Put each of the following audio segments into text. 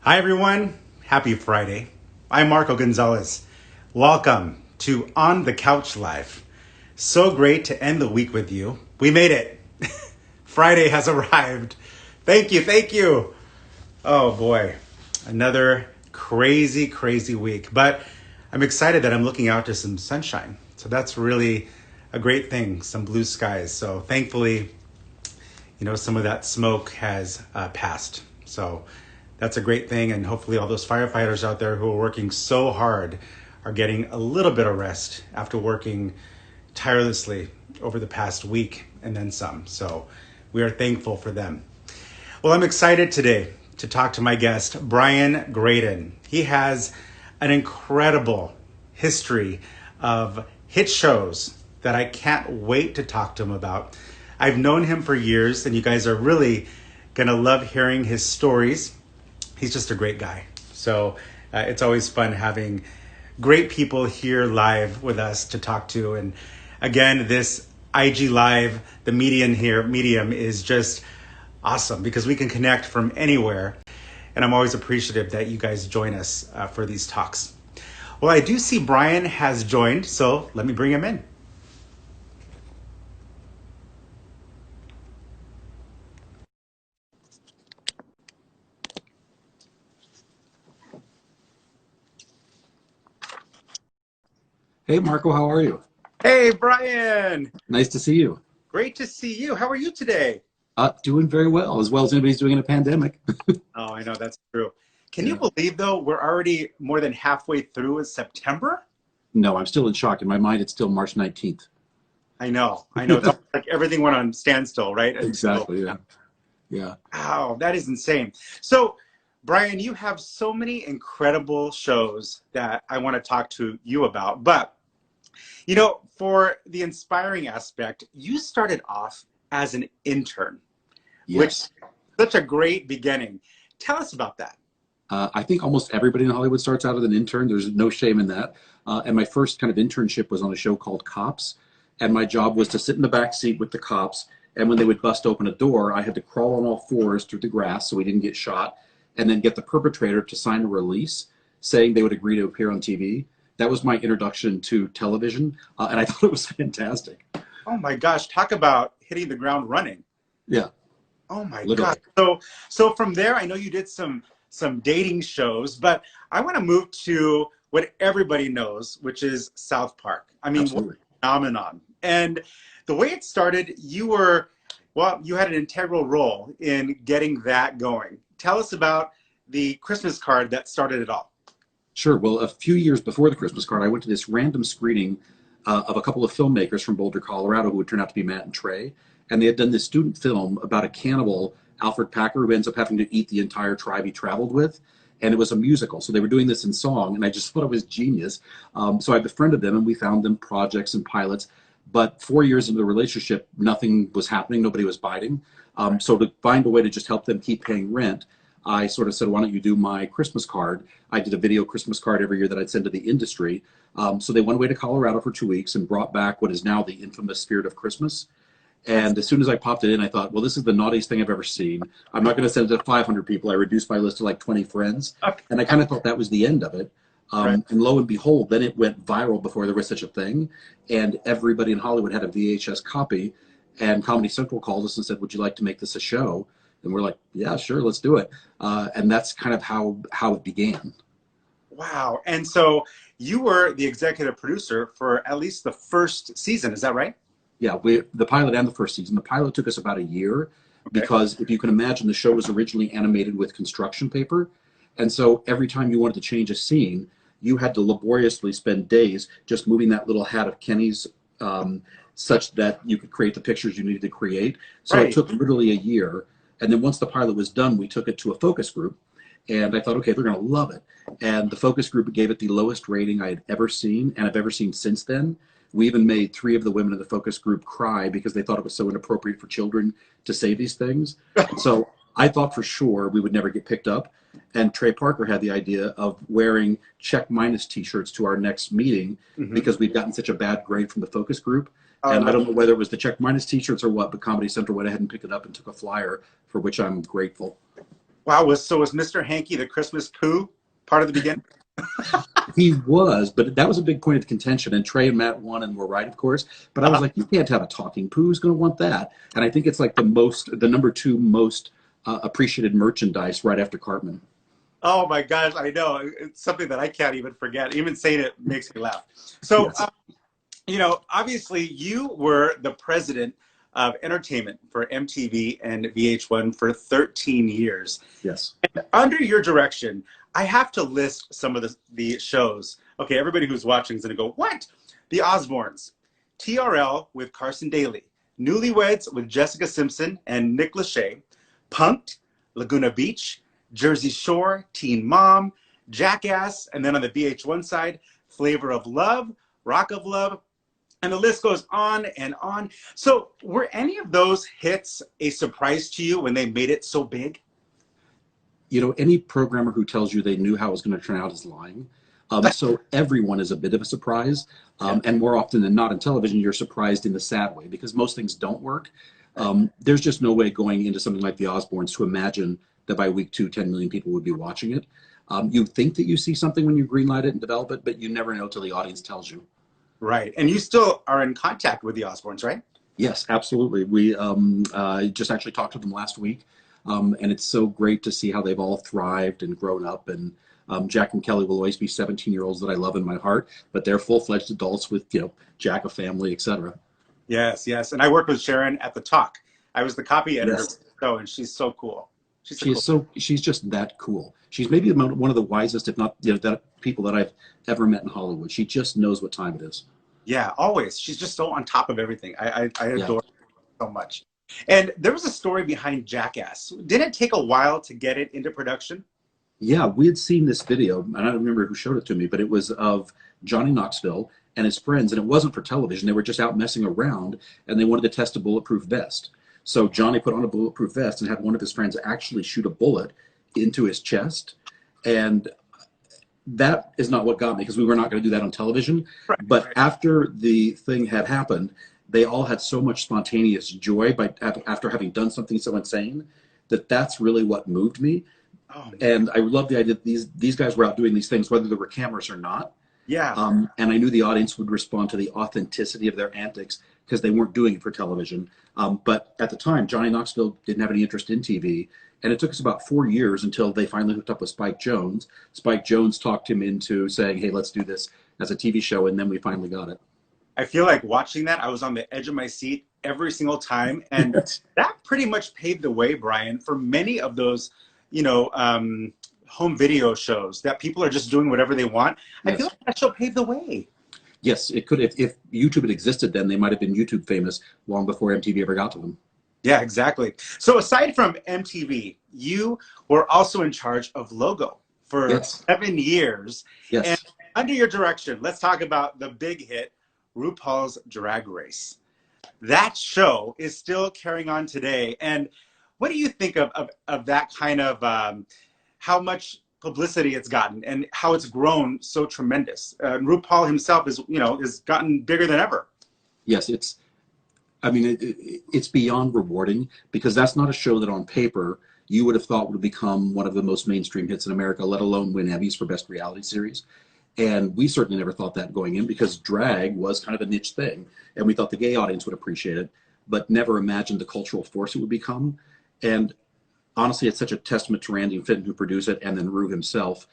Hi, everyone. Happy Friday. I'm Marco Gonzalez. Welcome to On the Couch Live. So great to end the week with you. We made it. Friday has arrived. Thank you. Thank you. Oh, boy. Another crazy, crazy week. But I'm excited that I'm looking out to some sunshine. So that's really a great thing, some blue skies. So thankfully, some of that smoke has passed. So that's a great thing. And hopefully all those firefighters out there who are working so hard are getting a little bit of rest after working tirelessly over the past week and then some. So we are thankful for them. Well, I'm excited today to talk to my guest, Brian Graden. He has an incredible history of hit shows that I can't wait to talk to him about. I've known him for years, and you guys are really going to love hearing his stories. He's just a great guy. So it's always fun having great people here live with us to talk to. And again, this IG Live, the medium is just awesome because we can connect from anywhere. And I'm always appreciative that you guys join us for these talks. Well, I do see Brian has joined, so let me bring him in. Hey, Marco, how are you? Hey, Brian. Nice to see you. Great to see you. How are you today? Doing very well as anybody's doing in a pandemic. Oh, I know that's true. Can you Yeah. believe, though, we're already more than halfway through in September? No, I'm still in shock. In my mind, it's still March 19th. I know. It's almost like everything went on standstill, right? Exactly, yeah. Yeah. Wow, that is insane. So, Brian, you have so many incredible shows that I want to talk to you about. But, for the inspiring aspect, you started off as an intern, which Yes. is such a great beginning. Tell us about that. I think almost everybody in Hollywood starts out as an intern. There's no shame in that. And my first kind of internship was on a show called Cops. And my job was to sit in the back seat with the cops. And when they would bust open a door, I had to crawl on all fours through the grass so we didn't get shot, and then get the perpetrator to sign a release saying they would agree to appear on TV. That was my introduction to television. And I thought it was fantastic. Oh my gosh, talk about hitting the ground running. Yeah, Oh my literally. gosh. So from there, I know you did some dating shows, but I want to move to what everybody knows, which is South Park. I mean, what Absolutely. a phenomenon. And the way it started, you had an integral role in getting that going. Tell us about the Christmas card that started it all. Sure. Well, a few years before the Christmas card, I went to this random screening of a couple of filmmakers from Boulder, Colorado, who would turn out to be Matt and Trey. And they had done this student film about a cannibal, Alfred Packer, who ends up having to eat the entire tribe he traveled with. And it was a musical. So they were doing this in song, and I just thought it was genius. So I befriended them, and we found them projects and pilots. But 4 years into the relationship, nothing was happening. Nobody was biting. So to find a way to just help them keep paying rent, I sort of said, why don't you do my Christmas card? I did a video Christmas card every year that I'd send to the industry. So they went away to Colorado for 2 weeks and brought back what is now the infamous Spirit of Christmas. And as soon as I popped it in, I thought, well, this is the naughtiest thing I've ever seen. I'm not going to send it to 500 people. I reduced my list to like 20 friends. Okay. And I kind of thought that was the end of it. Right. And lo and behold, then it went viral before there was such a thing. And everybody in Hollywood had a VHS copy. And Comedy Central called us and said, would you like to make this a show? And we're like, yeah, sure, let's do it. And that's kind of how it began. Wow. And so you were the executive producer for at least the first season. Is that right? Yeah, the pilot and the first season. The pilot took us about a year Okay. because if you can imagine, the show was originally animated with construction paper. And so every time you wanted to change a scene, you had to laboriously spend days just moving that little hat of Kenny's such that you could create the pictures you needed to create. So Right. it took literally a year. And then once the pilot was done, we took it to a focus group. And I thought, okay, they're going to love it. And the focus group gave it the lowest rating I had ever seen, and I've ever seen since then. We even made 3 of the women in the focus group cry because they thought it was so inappropriate for children to say these things. So I thought for sure we would never get picked up. And Trey Parker had the idea of wearing check minus t-shirts to our next meeting Mhm. because we'd gotten such a bad grade from the focus group. Oh, And I don't know whether it was the check minus t-shirts or what, but Comedy Central went ahead and picked it up and took a flyer, for which I'm grateful. Wow, was Mr. Hanky the Christmas poo part of the beginning? He was, but that was a big point of contention. And Trey and Matt won and were right, of course. But I was like, you can't have a talking poo. Who's going to want that? And I think it's like the number two most appreciated merchandise right after Cartman. Oh my gosh, I know. It's something that I can't even forget. Even saying it makes me laugh. So, Yes. obviously, you were the president of entertainment for MTV and VH1 for 13 years. Yes. And under your direction, I have to list some of the shows. Okay, everybody who's watching is going to go, what? The Osbournes, TRL with Carson Daly, Newlyweds with Jessica Simpson and Nick Lachey, Punk'd, Laguna Beach, Jersey Shore, Teen Mom, Jackass, and then on the VH1 side, Flavor of Love, Rock of Love, and the list goes on and on. So were any of those hits a surprise to you when they made it so big? You know, any programmer who tells you they knew how it was going to turn out is lying. So everyone is a bit of a surprise. And more often than not in television, you're surprised in the sad way because most things don't work. There's just no way going into something like the Osbournes to imagine that by week 2, 10 million people would be watching it. You think that you see something when you greenlight it and develop it, but you never know till the audience tells you. Right. And you still are in contact with the Osbournes, right? Yes, absolutely. We just actually talked to them last week, and it's so great to see how they've all thrived and grown up. And Jack and Kelly will always be 17-year-olds that I love in my heart, but they're full-fledged adults with, Jack, a family, etc. Yes, yes. And I worked with Sharon at the Talk. I was the copy editor Yes. for the show, and she's so cool. She's just that cool. She's maybe one of the wisest, if not, that people that I've ever met in Hollywood. She just knows what time it is. Yeah, always. She's just so on top of everything. I Yeah. adore her so much. And there was a story behind Jackass. Didn't it take a while to get it into production? Yeah, we had seen this video, and I don't remember who showed it to me, but it was of Johnny Knoxville and his friends, and it wasn't for television. They were just out messing around, and they wanted to test a bulletproof vest. So Johnny put on a bulletproof vest and had one of his friends actually shoot a bullet into his chest. And that is not what got me, because we were not going to do that on television. Right. But after the thing had happened, they all had so much spontaneous joy after having done something so insane that's really what moved me. Oh, And I love the idea that these guys were out doing these things, whether there were cameras or not. yeah. And I knew the audience would respond to the authenticity of their antics because they weren't doing it for television. But at the time, Johnny Knoxville didn't have any interest in TV. And it took us about 4 years until they finally hooked up with Spike Jonze. Spike Jonze talked him into saying, hey, let's do this as a TV show. And then we finally got it. I feel like watching that, I was on the edge of my seat every single time. And that pretty much paved the way, Brian, for many of those, home video shows that people are just doing whatever they want. Yes. I feel like that show paved the way. Yes, it could. If YouTube had existed then, they might have been YouTube famous long before MTV ever got to them. Yeah, exactly. So aside from MTV, you were also in charge of logo for Yes. 7 years. Yes. And under your direction, let's talk about the big hit, RuPaul's Drag Race. That show is still carrying on today. And what do you think of that kind of how much publicity it's gotten and how it's grown so tremendous? RuPaul himself is gotten bigger than ever. Yes, it's beyond rewarding, because that's not a show that on paper you would have thought would become one of the most mainstream hits in America, let alone win Emmys for Best Reality Series. And we certainly never thought that going in, because drag was kind of a niche thing. And we thought the gay audience would appreciate it, but never imagined the cultural force it would become. And honestly, it's such a testament to Randy and Fenton, who produced it, and then Rue himself,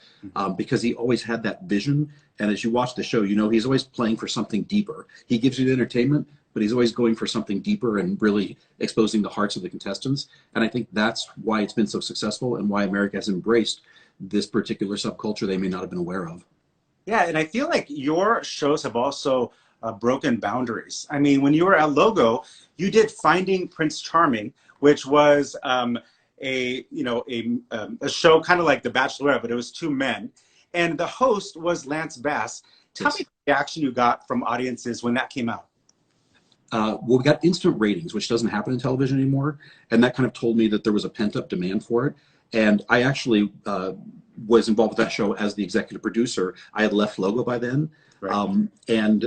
because he always had that vision. And as you watch the show, he's always playing for something deeper. He gives you the entertainment, but he's always going for something deeper and really exposing the hearts of the contestants. And I think that's why it's been so successful and why America has embraced this particular subculture they may not have been aware of. Yeah, and I feel like your shows have also broken boundaries. I mean, when you were at Logo, you did Finding Prince Charming, which was a show kind of like The Bachelorette, but it was 2 men, and the host was Lance Bass. Tell me the reaction you got from audiences when that came out. Well, we got instant ratings, which doesn't happen in television anymore, and that kind of told me that there was a pent-up demand for it. And I actually was involved with that show as the executive producer. I had left Logo by then. Right. And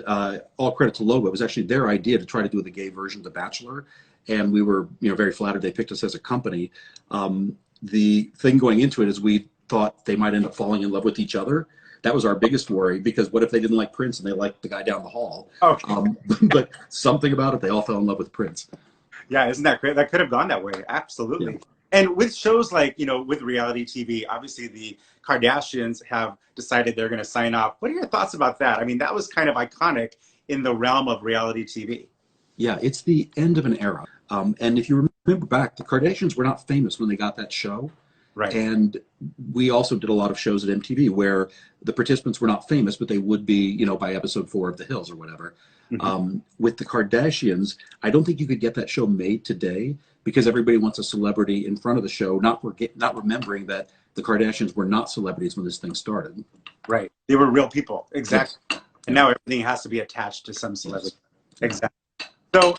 all credit to Logo. It was actually their idea to try to do the gay version of The Bachelor. And we were very flattered they picked us as a company. the thing going into it is we thought they might end up falling in love with each other. That was our biggest worry, because what if they didn't like Prince and they liked the guy down the hall? Okay. But something about it, they all fell in love with Prince. Yeah, isn't that great? That could have gone that way. Absolutely. Yeah. And with shows like, with reality TV, obviously the Kardashians have decided they're going to sign off. What are your thoughts about that? I mean, that was kind of iconic in the realm of reality TV. Yeah, it's the end of an era. And if you remember back, the Kardashians were not famous when they got that show. Right. And we also did a lot of shows at MTV where the participants were not famous, but they would be, by episode 4 of The Hills or whatever. Mm-hmm. With the Kardashians, I don't think you could get that show made today, because everybody wants a celebrity in front of the show, not remembering that the Kardashians were not celebrities when this thing started. Right. They were real people. Exactly. Yes. And now everything has to be attached to some celebrity. Yes. Exactly. So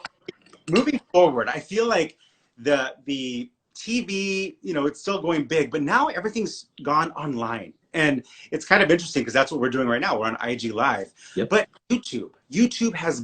moving forward, I feel like the TV, it's still going big, but now everything's gone online. And it's kind of interesting because that's what we're doing right now. We're on IG Live. Yep. But YouTube has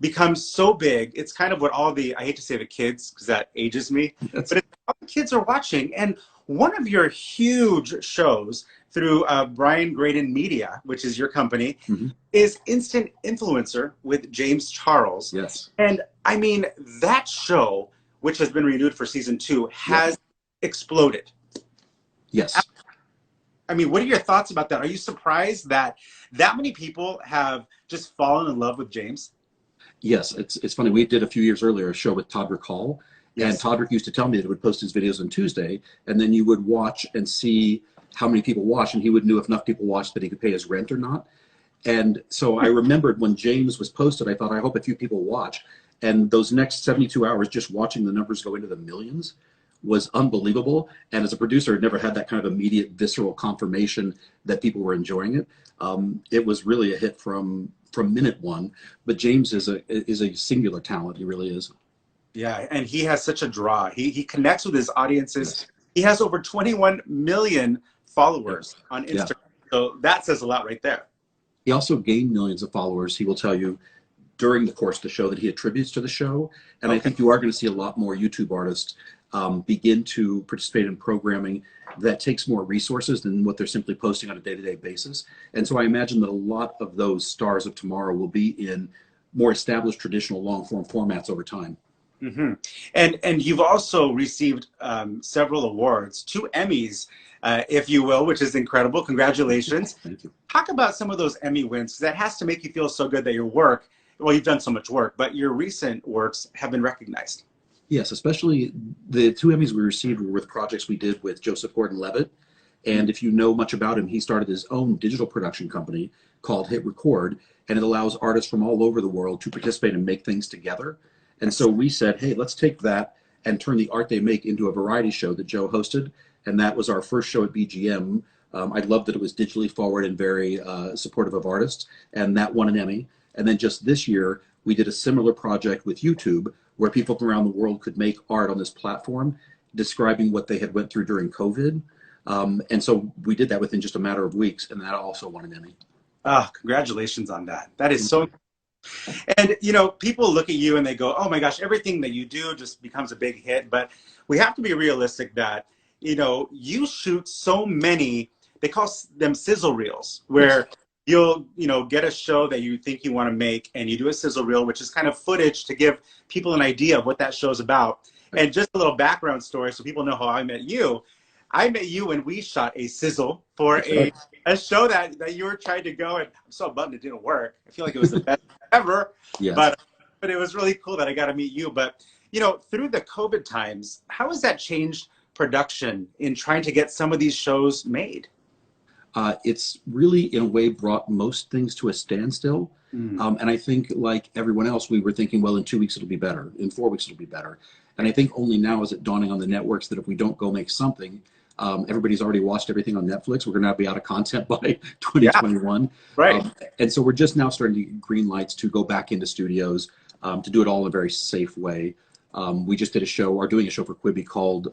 become so big. It's kind of what I hate to say the kids, because that ages me, but it's all the kids are watching. And one of your huge shows through Brian Graden Media, which is your company, mm-hmm. is Instant Influencer with James Charles. Yes. And I mean, that show, which has been renewed for season 2, has exploded. Yes. I mean, what are your thoughts about that? Are you surprised that many people have just fallen in love with James? Yes, it's funny. We did a few years earlier a show with Todrick Hall, and Todrick used to tell me that he would post his videos on Tuesday, and then you would watch and see how many people watched, and he would know if enough people watched that he could pay his rent or not. And so I remembered when James was posted, I thought, I hope a few people watch. And those next 72 hours, just watching the numbers go into the millions was unbelievable. And as a producer, I'd never had that kind of immediate visceral confirmation that people were enjoying it. It was really a hit from minute one. But James is a singular talent. He really is. Yeah, and he has such a draw. He connects with his audiences. Yes. He has over 21 million followers on Instagram. Yeah. So that says a lot right there. He also gained millions of followers, he will tell you, during the course of the show that he attributes to the show. And I think you are going to see a lot more YouTube artists begin to participate in programming that takes more resources than what they're simply posting on a day-to-day basis. And so I imagine that a lot of those stars of tomorrow will be in more established traditional long-form formats over time. Mm-hmm. And you've also received several awards, 2 Emmys, if you will, which is incredible. Congratulations. Thank you. Talk about some of those Emmy wins, because that has to make you feel so good that your work, well, you've done so much work, but your recent works have been recognized. Yes, especially the 2 Emmys we received were with projects we did with Joseph Gordon-Levitt. And if you know much about him, he started his own digital production company called Hit Record, and it allows artists from all over the world to participate and make things together. And so we said, hey, let's take that and turn the art they make into a variety show that Joe hosted. And that was our first show at BGM. I loved that it was digitally forward and very supportive of artists. And that won an Emmy. And then just this year, we did a similar project with YouTube where people from around the world could make art on this platform describing what they had went through during COVID. And so we did that within just a matter of weeks. And that also won an Emmy. Congratulations on that. That is so. And, people look at you and they go, oh my gosh, everything that you do just becomes a big hit. But we have to be realistic that, you shoot so many, they call them sizzle reels, where you'll, get a show that you think you want to make and you do a sizzle reel, which is kind of footage to give people an idea of what that show's about. And just a little background story so people know how I met you. I met you when we shot a sizzle for a show that you were trying to go, and I'm so bummed it didn't work. I feel like it was the best ever, Yes. but it was really cool that I got to meet you. But, through the COVID times, how has that changed production in trying to get some of these shows made? It's really, in a way, brought most things to a standstill. And I think, like everyone else, we were thinking, well, in 2 weeks it'll be better. In 4 weeks it'll be better. And I think only now is it dawning on the networks that if we don't go make something, everybody's already watched everything on Netflix. We're going to be out of content by 2021. Yeah, right. And so we're just now starting to get green lights to go back into studios, to do it all in a very safe way. We just did are doing a show for Quibi called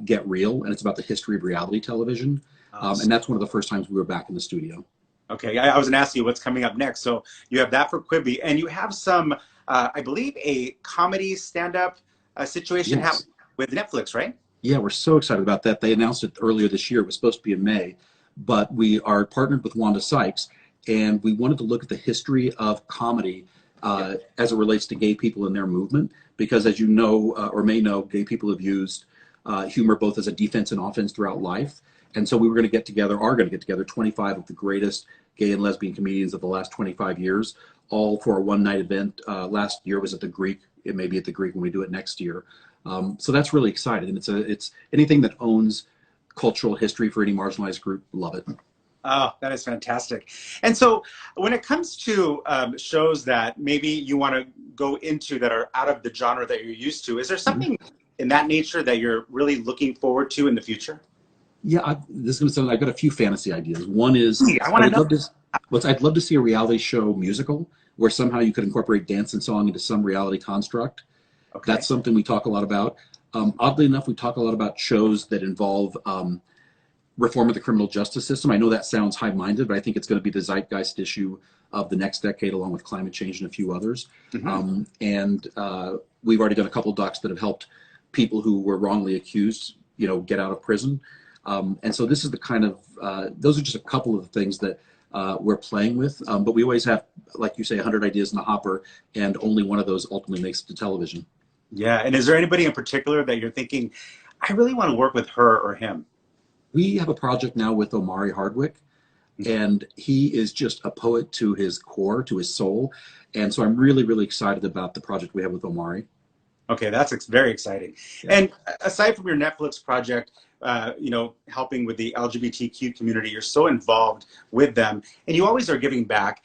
Get Real, and it's about the history of reality television. And that's one of the first times we were back in the studio. Okay, I was going to ask you what's coming up next. So you have that for Quibi, and you have some, I believe, a comedy stand-up situation happening with Netflix, right? Yeah, we're so excited about that. They announced it earlier this year. It was supposed to be in May, but we are partnered with Wanda Sykes, and we wanted to look at the history of comedy as it relates to gay people and their movement. Because, as you know or may know, gay people have used humor both as a defense and offense throughout life. And so we were going to get together, are going to get together 25 of the greatest gay and lesbian comedians of the last 25 years, all for a one night event. Last year was at the Greek. It may be at the Greek when we do it next year. So that's really exciting. And it's anything that owns cultural history for any marginalized group, love it. Oh, that is fantastic. And so when it comes to shows that maybe you want to go into that are out of the genre that you're used to, is there something in that nature that you're really looking forward to in the future? Yeah, this is going to sound. I've got a few fantasy ideas. One is I want to know. I'd love to see a reality show musical where somehow you could incorporate dance and song into some reality construct. Okay. That's something we talk a lot about. Oddly enough, we talk a lot about shows that involve reform of the criminal justice system. I know that sounds high-minded, but I think it's going to be the zeitgeist issue of the next decade, along with climate change and a few others. And we've already done a couple of docs that have helped people who were wrongly accused, get out of prison. And so this is the kind of, those are just a couple of the things that we're playing with. But we always have, like you say, 100 ideas in the hopper, and only one of those ultimately makes it to television. Yeah. And is there anybody in particular that you're thinking, I really want to work with her or him? We have a project now with Omari Hardwick, and he is just a poet to his core, to his soul. And so I'm really, really excited about the project we have with Omari. Okay, that's very exciting. Yeah. And aside from your Netflix project, helping with the LGBTQ community, you're so involved with them, and you always are giving back.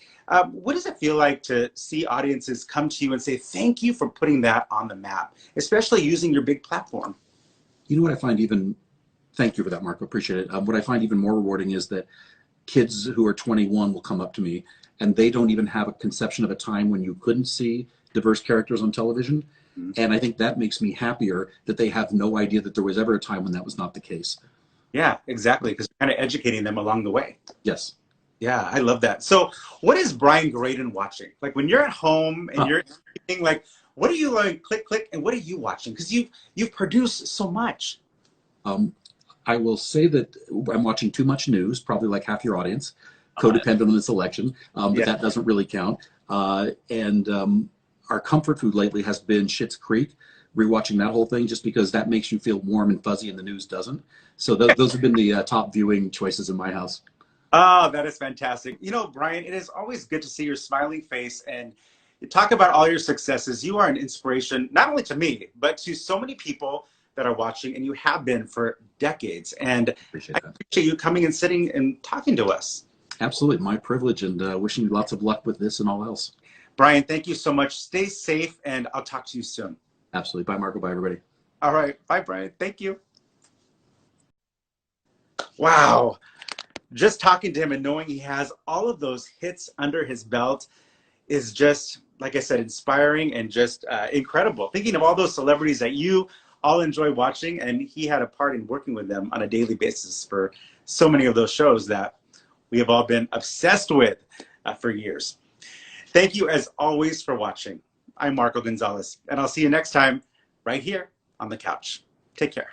What does it feel like to see audiences come to you and say, thank you for putting that on the map, especially using your big platform? You know what I find thank you for that, Marco, appreciate it. What I find even more rewarding is that kids who are 21 will come up to me, and they don't even have a conception of a time when you couldn't see diverse characters on television. And I think that makes me happier that they have no idea that there was ever a time when that was not the case. Yeah, exactly, because you're kind of educating them along the way. Yes. Yeah, I love that. So what is Brian Graden watching? Like when you're at home and you're thinking, like, what are you like, click, and what are you watching? Because you've produced so much. I will say that I'm watching too much news, probably like half your audience, codependent on this election, but that doesn't really count. Our comfort food lately has been Schitt's Creek, rewatching that whole thing just because that makes you feel warm and fuzzy and the news doesn't. So those have been the top viewing choices in my house. Oh, that is fantastic. Brian, it is always good to see your smiling face and you talk about all your successes. You are an inspiration, not only to me, but to so many people that are watching, and you have been for decades. And I appreciate you coming and sitting and talking to us. Absolutely. My privilege, and wishing you lots of luck with this and all else. Brian, thank you so much. Stay safe, and I'll talk to you soon. Absolutely. Bye, Marco. Bye, everybody. All right. Bye, Brian. Thank you. Wow. Just talking to him and knowing he has all of those hits under his belt is just, like I said, inspiring and just incredible. Thinking of all those celebrities that you all enjoy watching, and he had a part in working with them on a daily basis for so many of those shows that we have all been obsessed with for years. Thank you, as always, for watching. I'm Marco Gonzalez, and I'll see you next time right here on the couch. Take care.